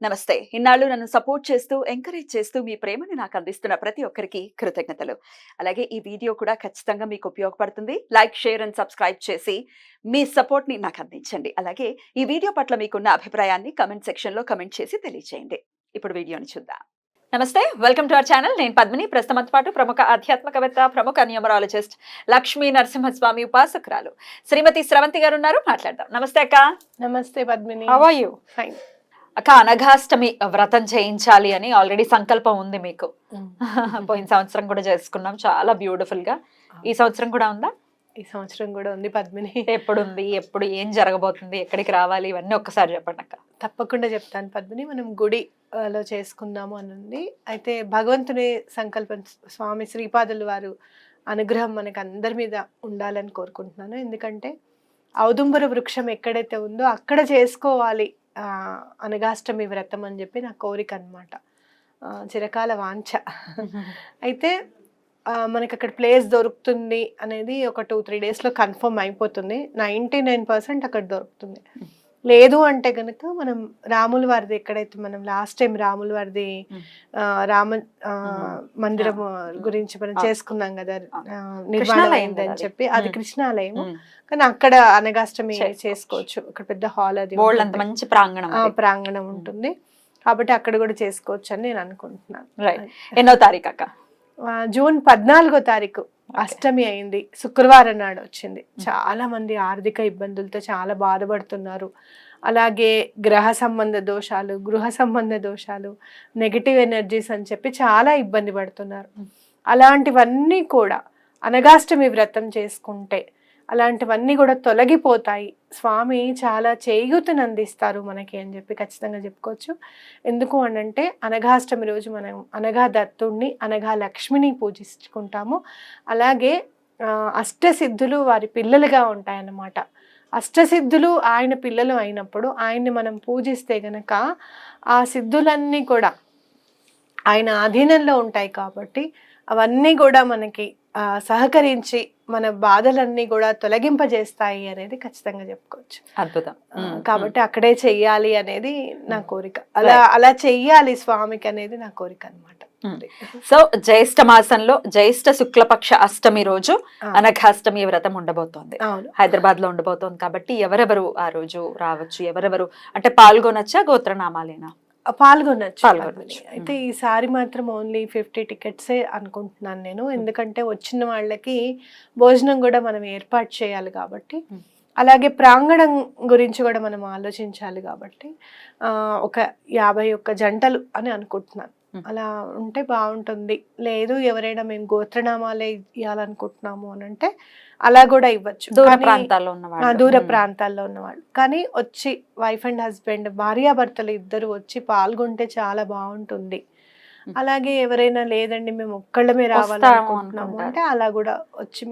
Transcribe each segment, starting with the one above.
నమస్తే. ఇన్నాళ్ళు నన్ను సపోర్ట్ చేస్తూ, ఎంకరేజ్ చేస్తూ మీ ప్రేమని నాకు అందిస్తున్న ప్రతి ఒక్కరికి కృతజ్ఞతలు. అలాగే ఈ వీడియో కూడా ఖచ్చితంగా మీకు ఉపయోగపడుతుంది. లైక్, షేర్ అండ్ సబ్స్క్రైబ్ చేసి మీ సపోర్ట్‌ని నాకు అందించండి. అలాగే ఈ వీడియో పట్ల మీకున్న అభిప్రాయాన్ని కామెంట్ సెక్షన్‌లో కామెంట్ చేసి తెలియజేయండి. ఇప్పుడు వీడియోని చూద్దాం. నమస్తే. Welcome to our channel. నేను పద్మిని. ప్రస్తుతంతో పాటు ప్రముఖ ఆధ్యాత్మికవేత్త, ప్రముఖ న్యూమరాలజిస్ట్ లక్ష్మీ నరసింహస్వామి ఉపాసకురాలు శ్రీమతి స్రవంతి గారు ఉన్నారు. మాట్లాడదాం. నమస్తే అక్క. నమస్తే Padmini. How are you? Fine. అక్క, అనఘాష్టమి వ్రతం చేయించాలి అని ఆల్రెడీ సంకల్పం ఉంది మీకు. పోయిన సంవత్సరం కూడా చేసుకున్నాం చాలా బ్యూటిఫుల్ గా. ఈ సంవత్సరం కూడా ఉందా? ఈ సంవత్సరం కూడా ఉంది పద్మిని. ఎప్పుడుంది, ఎప్పుడు ఏం జరగబోతుంది, ఎక్కడికి రావాలి, ఇవన్నీ ఒక్కసారి చెప్పండి అక్క. తప్పకుండా చెప్తాను పద్మిని. మనం గుడిలో చేసుకుందాము అని ఉంది. అయితే భగవంతుని సంకల్పం, స్వామి శ్రీపాదులు వారు అనుగ్రహం మనకు అందరి మీద ఉండాలని కోరుకుంటున్నాను. ఎందుకంటే ఔదుంబర వృక్షం ఎక్కడైతే ఉందో అక్కడ చేసుకోవాలి అనఘాష్టమి వ్రతం అని చెప్పి నా కోరిక అనమాట, చిరకాల వాంఛ. అయితే మనకి అక్కడ ప్లేస్ దొరుకుతుంది అనేది ఒక 2-3 డేస్లో కన్ఫర్మ్ అయిపోతుంది. 99% అక్కడ దొరుకుతుంది. లేదు అంటే కనుక మనం రాముల వారిది, ఎక్కడైతే మనం లాస్ట్ టైం రాముల వారిది రామ మందిరం గురించి మనం చేసుకున్నాం కదా, నిర్మాణం అయిందని చెప్పి, అది కృష్ణాలయం. కానీ అక్కడ అనఘాష్టమి చేసుకోవచ్చు. అక్కడ పెద్ద హాల్, అది మంచి ప్రాంగణం ఉంటుంది. కాబట్టి అక్కడ కూడా చేసుకోవచ్చు అని నేను అనుకుంటున్నాను. ఎన్నో తారీఖు అక్క? జూన్ 14వ తారీఖు అష్టమి అయింది. శుక్రవారం నాడు వచ్చింది. చాలా మంది ఆర్థిక ఇబ్బందులతో చాలా బాధపడుతున్నారు. అలాగే గ్రహ సంబంధ దోషాలు, గృహ సంబంధ దోషాలు, నెగిటివ్ ఎనర్జీస్ అని చెప్పి చాలా ఇబ్బంది పడుతున్నారు. అలాంటివన్నీ కూడా అనఘాష్టమి వ్రతం చేసుకుంటే అలాంటివన్నీ కూడా తొలగిపోతాయి. స్వామి చాలా చేయూతను అందిస్తారు మనకి అని చెప్పి ఖచ్చితంగా చెప్పుకోవచ్చు. ఎందుకు అనంటే అనఘాష్టమి రోజు మనం అనఘా దత్తుణ్ణి, అనఘా లక్ష్మిని పూజించుకుంటాము. అలాగే అష్టసిద్ధులు వారి పిల్లలుగా ఉంటాయన్నమాట. అష్టసిద్ధులు ఆయన పిల్లలు అయినప్పుడు ఆయన్ని మనం పూజిస్తే గనక ఆ సిద్ధులన్నీ కూడా ఆయన అధీనంలో ఉంటాయి. కాబట్టి అవన్నీ కూడా మనకి సహకరించి మన బాధలన్నీ కూడా తొలగింపజేస్తాయి అనేది ఖచ్చితంగా చెప్పుకోవచ్చు. అద్భుతం. కాబట్టి అక్కడే చెయ్యాలి అనేది నా కోరిక. అలా చెయ్యాలి స్వామికి అనేది నా కోరిక అనమాట. సో జ్యేష్ఠ మాసంలో జ్యేష్ఠ శుక్లపక్ష అష్టమి రోజు అనఘాష్టమి వ్రతం ఉండబోతోంది. హైదరాబాద్ లో ఉండబోతోంది. కాబట్టి ఎవరెవరు ఆ రోజు రావచ్చు? ఎవరెవరు అంటే పాల్గొనొచ్చా? గోత్రనామాలేనా? పాల్గొనొచ్చు. అయితే ఈసారి మాత్రం ఓన్లీ 50 టికెట్సే అనుకుంటున్నాను నేను. ఎందుకంటే వచ్చిన వాళ్ళకి భోజనం కూడా మనం ఏర్పాటు చేయాలి కాబట్టి, అలాగే ప్రాంగణం గురించి కూడా మనం ఆలోచించాలి కాబట్టి ఒక 51 జంటలు అని అనుకుంటున్నాను. అలా ఉంటే బాగుంటుంది. లేదు ఎవరైనా మేము గోత్రనామాలే ఇవ్వాలనుకుంటున్నాము అని అంటే అలా కూడా ఇవ్వచ్చు, దూర ప్రాంతాల్లో ఉన్నవాళ్ళు. కానీ వచ్చి వైఫ్ అండ్ హస్బెండ్, భార్యాభర్తలు ఇద్దరు వచ్చి పాల్గొంటే చాలా బాగుంటుంది. అలాగే ఎవరైనా లేదండి మేము ఒక్కళ్ళమే రావాలనుకుంటున్నాము అంటే అలా కూడా వచ్చి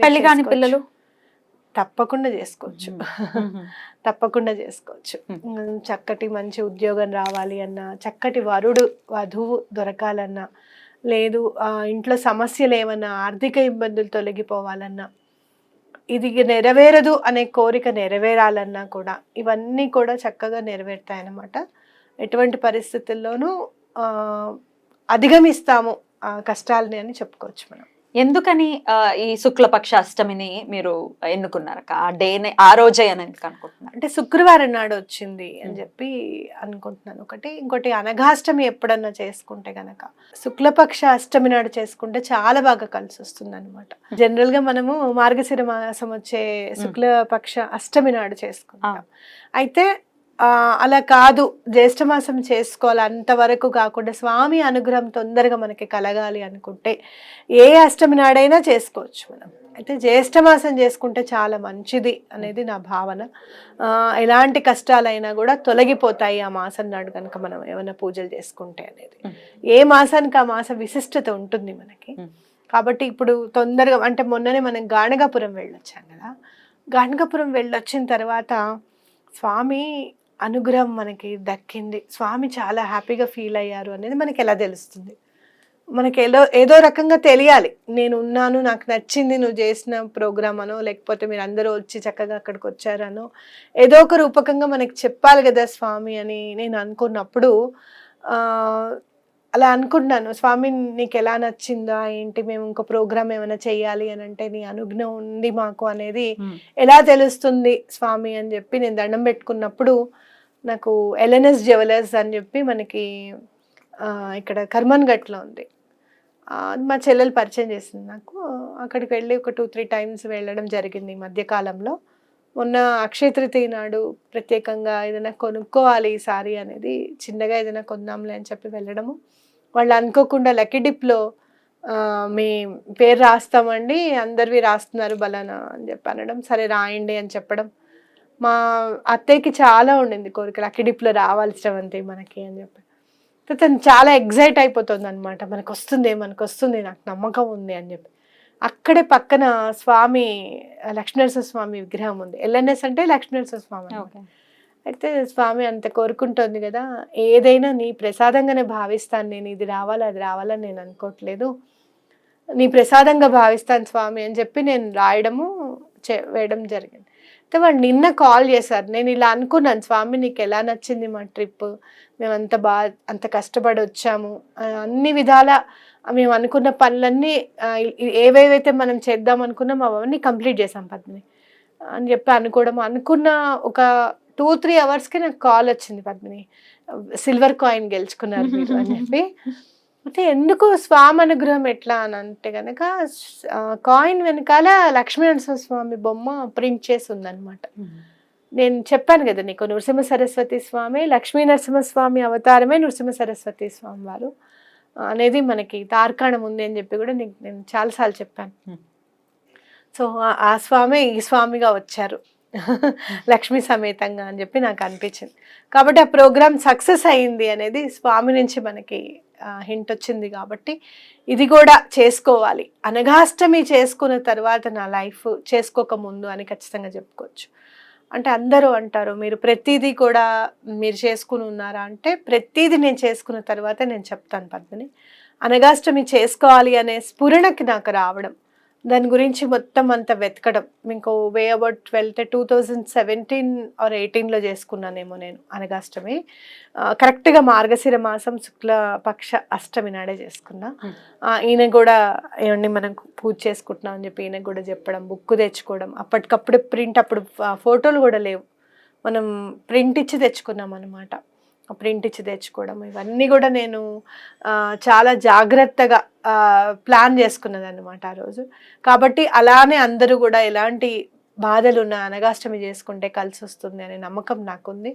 పిల్లలు తప్పకుండా చేసుకోవచ్చు. తప్పకుండా చేసుకోవచ్చు. చక్కటి మంచి ఉద్యోగం రావాలి అన్నా, చక్కటి వధువు దొరకాలన్నా, లేదు ఇంట్లో సమస్యలు ఏమన్నా, ఆర్థిక ఇబ్బందులు తొలగిపోవాలన్నా, ఇది నెరవేరదు అనే కోరిక నెరవేరాలన్నా కూడా ఇవన్నీ కూడా చక్కగా నెరవేరుతాయన్నమాట. ఎటువంటి పరిస్థితుల్లోనూ అధిగమిస్తాము కష్టాలని అని చెప్పుకోవచ్చు మనం. ఎందుకని ఈ శుక్లపక్ష అష్టమిని మీరు ఎన్నుకున్నారు? ఆ డేనే, ఆ రోజే అని ఎందుకు అనుకుంటున్నారు? అంటే శుక్రవారం నాడు వచ్చింది అని చెప్పి అనుకుంటున్నాను ఒకటి. ఇంకోటి అనఘాష్టమి ఎప్పుడన్నా చేసుకుంటే గనక శుక్లపక్ష అష్టమి నాడు చేసుకుంటే చాలా బాగా కలిసి వస్తుంది అనమాట. జనరల్ గా మనము మార్గశిర మాసం వచ్చే శుక్లపక్ష అష్టమి నాడు చేసుకుంటాం. అయితే అలా కాదు, జ్యేష్ఠమాసం చేసుకోవాలి, అంతవరకు కాకుండా స్వామి అనుగ్రహం తొందరగా మనకి కలగాలి అనుకుంటే ఏ అష్టమి నాడైనా చేసుకోవచ్చు మనం. అయితే జ్యేష్ఠమాసం చేసుకుంటే చాలా మంచిది అనేది నా భావన. ఎలాంటి కష్టాలైనా కూడా తొలగిపోతాయి ఆ మాసం నాడు కనుక మనం ఏమైనా పూజలు చేసుకుంటే అనేది. ఏ మాసానికి ఆ మాస విశిష్టత ఉంటుంది మనకి. కాబట్టి ఇప్పుడు తొందరగా, అంటే మొన్ననే మనం గాణగాపురం వెళ్ళొచ్చాం కదా, గాణగాపురం వెళ్ళొచ్చిన తర్వాత స్వామి అనుగ్రహం మనకి దక్కింది, స్వామి చాలా హ్యాపీగా ఫీల్ అయ్యారు అనేది మనకి ఎలా తెలుస్తుంది? మనకి ఏదో రకంగా తెలియాలి, నేను ఉన్నాను, నాకు నచ్చింది నువ్వు చేసిన ప్రోగ్రామ్ అనో, లేకపోతే మీరు అందరూ వచ్చి చక్కగా అక్కడికి వచ్చారనో, ఏదో ఒక రూపకంగా మనకి చెప్పాలి కదా స్వామి అని నేను అనుకున్నప్పుడు అలా అనుకుంటున్నాను, స్వామి నీకు ఎలా నచ్చిందా ఏంటి, మేము ఇంకో ప్రోగ్రామ్ ఏమైనా చెయ్యాలి అని అంటే నీ అనుజ్ఞ ఉంది మాకు అనేది ఎలా తెలుస్తుంది స్వామి అని చెప్పి నేను దండం పెట్టుకున్నప్పుడు నాకు ఎల్ఎన్ఎస్ జ్యువెలర్స్ అని చెప్పి మనకి ఇక్కడ కర్మన్ ఘట్లో ఉంది, మా చెల్లెలు పరిచయం చేసింది నాకు. అక్కడికి వెళ్ళి ఒక 2-3 టైమ్స్ వెళ్ళడం జరిగింది ఈ మధ్యకాలంలో. మొన్న అక్షయ తృతీయ నాడు ప్రత్యేకంగా ఏదైనా కొనుక్కోవాలి ఈ సారీ అనేది, చిన్నగా ఏదైనా కొందాంలే అని చెప్పి వెళ్ళడము, వాళ్ళు అనుకోకుండా లక్కీ డిప్లో మీ పేరు రాస్తామండి, అందరివి రాస్తున్నారు బలానా అని చెప్పి అనడం, సరే రాయండి అని చెప్పడం. మా అత్తయ్యకి చాలా ఉండింది కోరిక, లక్కీ డిప్లో రావాలి శ్రవంతి మనకి అని చెప్పి. తను చాలా ఎగ్జైట్ అయిపోతుంది అనమాట, మనకు వస్తుంది నాకు నమ్మకం ఉంది అని చెప్పి. అక్కడే పక్కన స్వామి లక్ష్మీనరసింహ స్వామి విగ్రహం ఉంది, ఎల్ఎన్ఎస్ అంటే లక్ష్మీనరసింహ స్వామి. అయితే స్వామి అంత కోరుకుంటోంది కదా, ఏదైనా నీ ప్రసాదంగానే భావిస్తాను నేను, ఇది రావాలా అది రావాలని నేను అనుకోవట్లేదు, నీ ప్రసాదంగా భావిస్తాను స్వామి అని చెప్పి నేను రాయడము వేయడం జరిగింది. అయితే వాళ్ళు నిన్న కాల్ చేశారు, నేను ఇలా అనుకున్నాను స్వామి నీకు ఎలా నచ్చింది మా ట్రిప్, మేము అంత కష్టపడి వచ్చాము, అన్ని విధాల మేము అనుకున్న పనులన్నీ ఏవేవైతే మనం చేద్దాం అనుకున్నాం అవన్నీ కంప్లీట్ చేసాం పద్మిని అని చెప్పి అనుకున్న ఒక 2-3 అవర్స్కి నాకు కాల్ వచ్చింది, పద్మిని సిల్వర్ కాయిన్ గెలుచుకున్నారు మీరు అని చెప్పి. అయితే ఎందుకు స్వామి అనుగ్రహం ఎట్లా అని అంటే కనుక కాయిన్ వెనకాల లక్ష్మీనరసింహ స్వామి బొమ్మ ప్రింట్ చేసి ఉందన్నమాట. నేను చెప్పాను కదా నీకు, నృసింహ సరస్వతి స్వామి లక్ష్మీ నరసింహస్వామి అవతారమే నృసింహ సరస్వతి స్వామి వారు అనేది మనకి తార్కాణం ఉంది అని చెప్పి కూడా నీకు నేను చాలాసార్లు చెప్పాను. సో ఆ స్వామి ఈ స్వామిగా వచ్చారు లక్ష్మీ సమేతంగా అని చెప్పి నాకు అనిపించింది. కాబట్టి ఆ ప్రోగ్రామ్ సక్సెస్ అయింది అనేది స్వామి నుంచి మనకి హింట్ వచ్చింది. కాబట్టి ఇది కూడా చేసుకోవాలి, అనఘాష్టమి చేసుకున్న తర్వాత నా లైఫ్ చేసుకోక ముందు అని ఖచ్చితంగా చెప్పుకోవచ్చు. అంటే అందరూ అంటారు మీరు ప్రతిదీ కూడా మీరు చేసుకుని ఉన్నారా అంటే, ప్రతిదీ నేను చేసుకున్న తర్వాత నేను చెప్తాను పద్మిని. అనఘాష్టమి చేసుకోవాలి అనే స్ఫురణకి నాకు రావడం, దాని గురించి మొత్తం అంతా వెతకడం, మీకు వే అబౌట్ 2017 or 18లో చేసుకున్నానేమో నేను అనఘాష్టమి. కరెక్ట్గా మార్గశిర మాసం శుక్లపక్ష అష్టమి నాడే చేసుకున్నా. ఈయన కూడా ఏమండి మనం పూజ చేసుకుంటున్నాం అని చెప్పి ఈయన కూడా చెప్పడం, బుక్ తెచ్చుకోవడం, అప్పటికప్పుడు ప్రింట్, అప్పుడు ఫోటోలు కూడా లేవు, మనం ప్రింట్ ఇచ్చి తెచ్చుకున్నాం అనమాట. ప్రింట్ ఇచ్చి తెచ్చుకోవడం ఇవన్నీ కూడా నేను చాలా జాగ్రత్తగా ప్లాన్ చేసుకున్నది అనమాట ఆ రోజు. కాబట్టి అలానే అందరూ కూడా ఎలాంటి బాధలు ఉన్న అనఘాష్టమి చేసుకుంటే కలిసి వస్తుంది అనే నమ్మకం నాకుంది.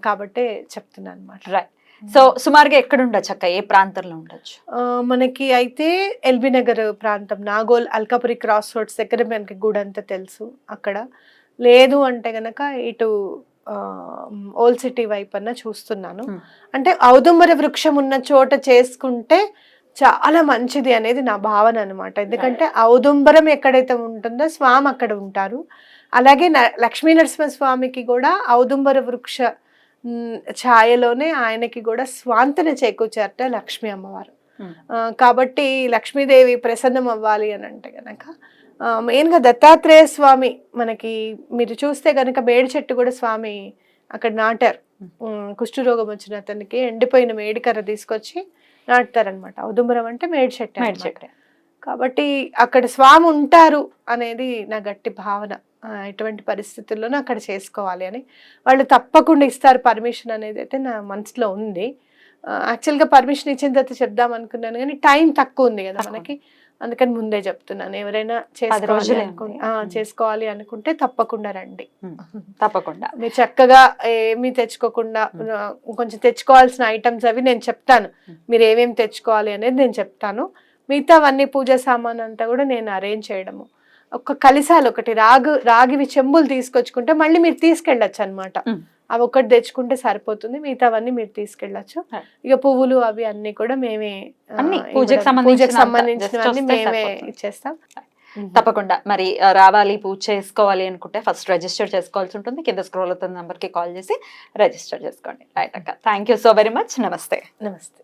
కాబట్టి చెప్తున్నాను అనమాట. రైట్. సో సుమారుగా ఎక్కడ ఉండొచ్చు అక్క, ఏ ప్రాంతంలో ఉండొచ్చు? మనకి అయితే ఎల్బీ నగర్ ప్రాంతం, నాగోల్ అల్కాపురి క్రాస్ రోడ్స్ దగ్గర మనకి గుడంతా తెలుసు. అక్కడ లేదు అంటే గనక ఇటు ఓల్డ్ సిటీ వైపు అన్న చూస్తున్నాను. అంటే ఔదుంబర వృక్షం ఉన్న చోట చేసుకుంటే చాలా మంచిది అనేది నా భావన అనమాట. ఎందుకంటే ఔదుంబరం ఎక్కడైతే ఉంటుందో స్వామి అక్కడ ఉంటారు. అలాగే లక్ష్మీ నరసింహ స్వామికి కూడా ఔదుంబర వృక్ష ఛాయలోనే ఆయనకి కూడా స్వాంతన చేకూర్చారట లక్ష్మీ అమ్మవారు. కాబట్టి లక్ష్మీదేవి ప్రసన్నం అవ్వాలి అని అంటే గనక మెయిన్గా దత్తాత్రేయ స్వామి మనకి మీరు చూస్తే గనక మేడి చెట్టు కూడా స్వామి అక్కడ నాటారు. కుష్ఠరోగం వచ్చిన అతనికి ఎండిపోయిన మేడికర్ర తీసుకొచ్చి నాటుతారనమాట. ఔదుంబరం అంటే మేడి చెట్టు. కాబట్టి అక్కడ స్వామి ఉంటారు అనేది నా గట్టి భావన. ఎటువంటి పరిస్థితుల్లోనూ అక్కడ చేసుకోవాలి అని వాళ్ళు తప్పకుండా ఇస్తారు పర్మిషన్ అనేది అయితే నా మనసులో ఉంది. యాక్చువల్గా పర్మిషన్ ఇచ్చిన తర్వాత చెప్దాం అనుకున్నాను కానీ టైం తక్కువ ఉంది కదా మనకి, అందుకని ముందే చెప్తున్నాను. ఎవరైనా చేసుకోవాలి అనుకుంటే తప్పకుండా రండి. తప్పకుండా మీరు చక్కగా ఏమీ తెచ్చుకోకుండా కొంచెం తెచ్చుకోవాల్సిన ఐటమ్స్ అవి నేను చెప్తాను, మీరు ఏమేమి తెచ్చుకోవాలి అనేది నేను చెప్తాను. మిగతావన్నీ పూజా సామాన్ అంతా కూడా నేను అరేంజ్ చేయడము. ఒక కలిసాలు ఒకటి రాగివి చెంబులు తీసుకొచ్చుకుంటే మళ్ళీ మీరు తీసుకెళ్ళచ్చు అనమాట. అవి ఒకటి తెచ్చుకుంటే సరిపోతుంది, మిగతావన్నీ మీరు తీసుకెళ్ళచ్చు. ఇక పువ్వులు అవి అన్ని కూడా మేమే పూజకు సంబంధించినవన్నీ మేమే ఇచ్చేస్తాం. తప్పకుండా మరి రావాలి పూజ చేసుకోవాలి అనుకుంటే ఫస్ట్ రిజిస్టర్ చేసుకోవాల్సి ఉంటుంది. కింద స్క్రోల్ అవుతున్న నెంబర్కి కాల్ చేసి రిజిస్టర్ చేసుకోండి. రైట్ అక్క, thank you so very much. నమస్తే. నమస్తే.